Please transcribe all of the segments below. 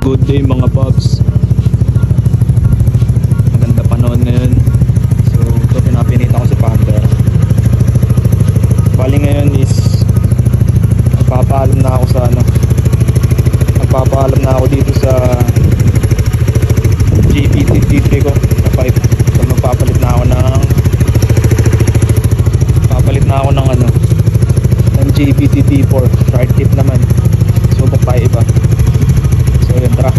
Good day mga pops. Maganda panahon ngayon. So ito pinapinita ko si Panther. Bali ngayon is magpapaalam na ako sa magpapaalam na ako dito sa GPT-3 ko na 5. So magpapalit na ako ng GPT-4 short tip naman. Subok tayo iba. So yun, tara.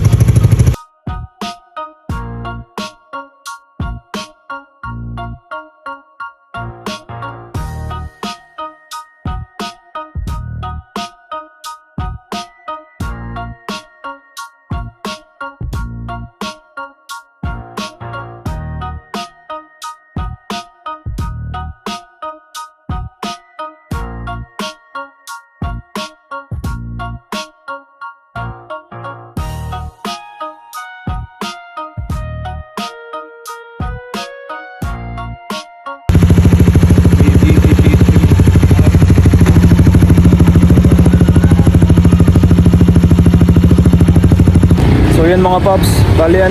So yun mga pops, bali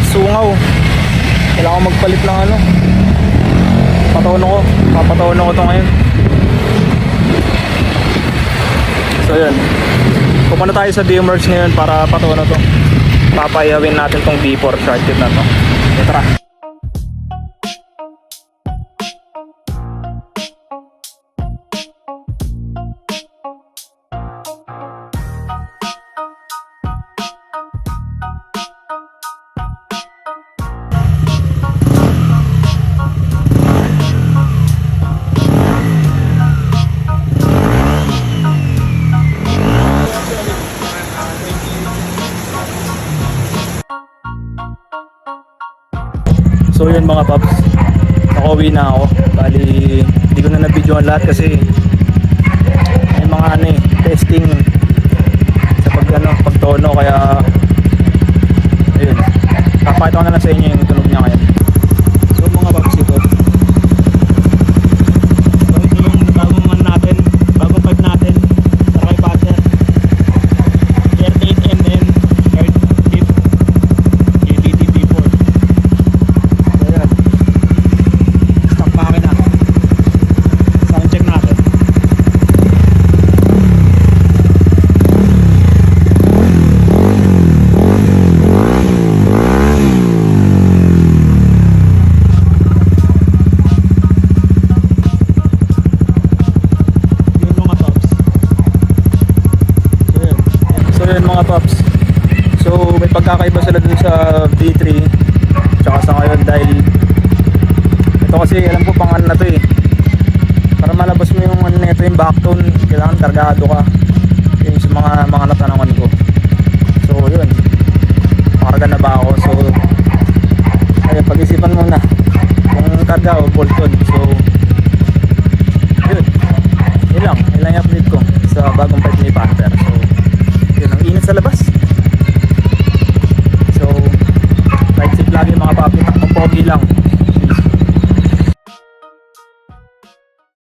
sungaw. Kailangan magpalit ng papataon ko to ngayon. So yun, pupunta tayo sa DMWorks ngayon para pataon to. Papayawin natin tong B4 short tip na to. Tara. So yun mga paps, nakauwi na ako. Bali, hindi ko na na-videoan lahat kasi may mga testing sa pagtono, kaya ayun, papakita ko na lang sa inyo yung tunog niya ngayon. So mga paps, ito yung bagong pipe natin sa kay Panther 38mm short tip GPT-4. Mga pops, so may pagkakaiba sila dun sa V3 tsaka sa ngayon, dahil ito kasi alam ko pang na to para malabas mo yung nito, yung backtone, kailangan kargado ka. Yung sa mga